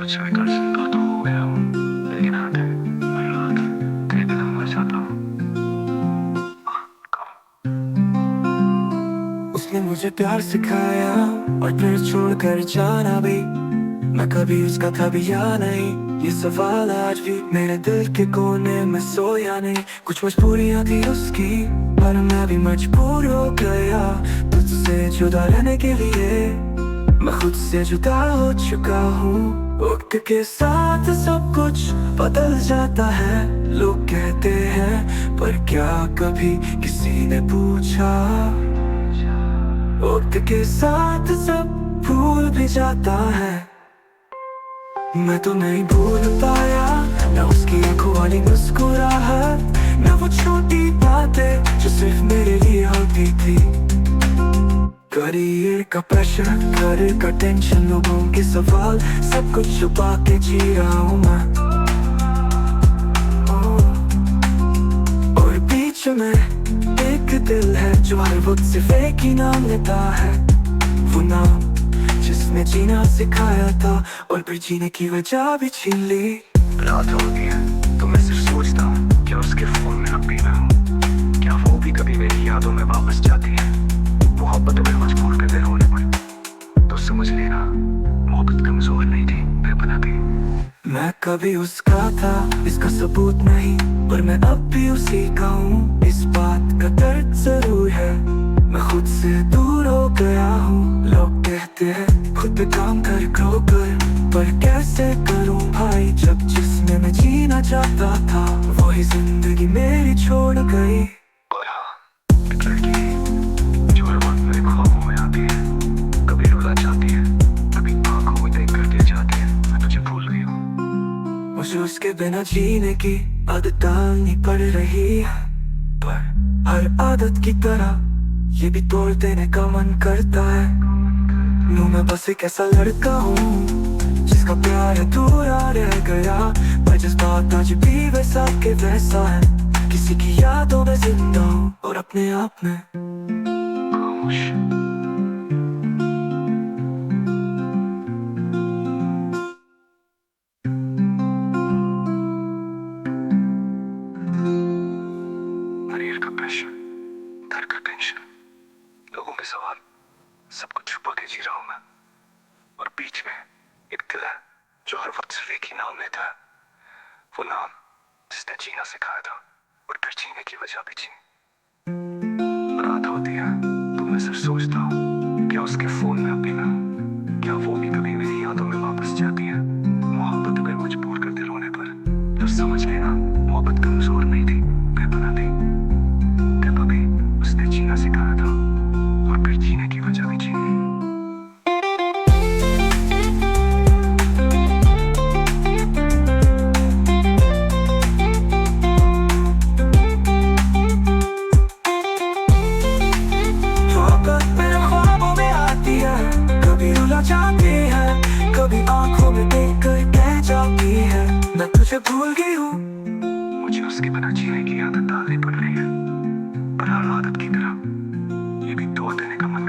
कुछ भी कर सकता तो हो गया हूँ, लेकिन आते हर रात कई दिन मर जाता हूँ। उसने मुझे प्यार सिखाया और फिर छोड़कर जाना भी, मैं कभी उसका था भी या नहीं, ये सवाल आज भी मेरे दिल के कोने में सोया नहीं। कुछ मजबूरियां थी उसकी, पर मैं भी मजबूर हो गया तुझसे जुदा रहने के लिए। मैं खुद से जुदा हो चुका हूँ, वक्त के साथ सब कुछ बदल जाता है लोग कहते हैं, पर क्या कभी किसी ने पूछा वक्त के साथ सब भूल भी जाता है। मैं तो नहीं भूल पाया ना उसकी आंखों वाली मुस्कुराहट, ना वो छोटी बातें जो सिर्फ मेरे लिए होती थी। करियर का प्रेशर, घर का टेंशन, लोगों के सवाल, सब कुछ छुपा के जी रहा हूँ मैं। और बीच में एक दिल है जो हर वक्त सिर्फ एक ही नाम लेता है, वो नाम जिसने जीना सिखाया था और फिर जीने की वजह भी छीन ली। रात हो गई है तो मैं सिर्फ सोचता हूँ क्या उसके फोन में अब भी मैं हूँ, क्या वो भी कभी मेरी यादों में वापस जाती है। मोहब्बत में मजबूर कर दे रोने पर तो समझ लेना मोहब्बत कमजोर नहीं थी, बेपनाह थी। मैं कभी उसका था इसका सबूत नहीं, पर मैं अब भी उसी का हूँ, इस बात का दर्द जरूर है। मैं खुद से दूर हो गया हूँ, लोग कहते हैं खुद पे काम कर ग्रो कर, पर कैसे करूँ भाई जब जिसमें मैं जीना चाहता था वही जिंदगी मेरी छोड़ गई। और हाँ, एक लड़की जो हर वक्त मेरे ख्वाबों में आती है, कभी रुला जाती है, कभी आंखों में देख कर दिल जाती है, मैं तुझे भूल गई हूँ। मुझे उसके बिना जीने की आदत डालनी पड़ रही है, पर हर आदत की तरह ये भी तोड़ देने का मन करता है। यूं मैं बस एक ऐसा लड़का हूँ जिसका प्यार अधूरा रह गया, पर जज्बात आज भी वैसा के वैसा है। किसी की यादों में जिंदा हूँ और अपने आप में खामोश। करियर का प्रेशर, घर का टेंशन, लोगों के सवाल, सब कुछ छुपा के जी रहा हूं मैं। और बीच में एक दिल है जो हर वक्त सिर्फ एक ही नाम लेता है, वो नाम जिसने जीना सिखाया था और फिर जीने की वजह भी छीनी। रात होती है तो मैं सिर्फ सोचता हूँ क्या उसके फोन में अब भी मैं हूँ, क्या वो भी कभी मेरी यादों में वापस जाती है। मोहब्बत अगर मजबूर कर दे रोने पर तो समझ लेना मोहब्बत कमजोर नहीं थी, बेपनाह थी। तब अभी उसने जीना सिखाया था और फिर जीने की वजह भी छीनी। जाती है, कभी आंखों में देख कर कह जाती है मैं तुझे भूल गई हूँ। मुझे उसके बिना जीने की आदत डालनी पड़ रही है, पर हर आदत की तरह ये भी तोड़ देने का मन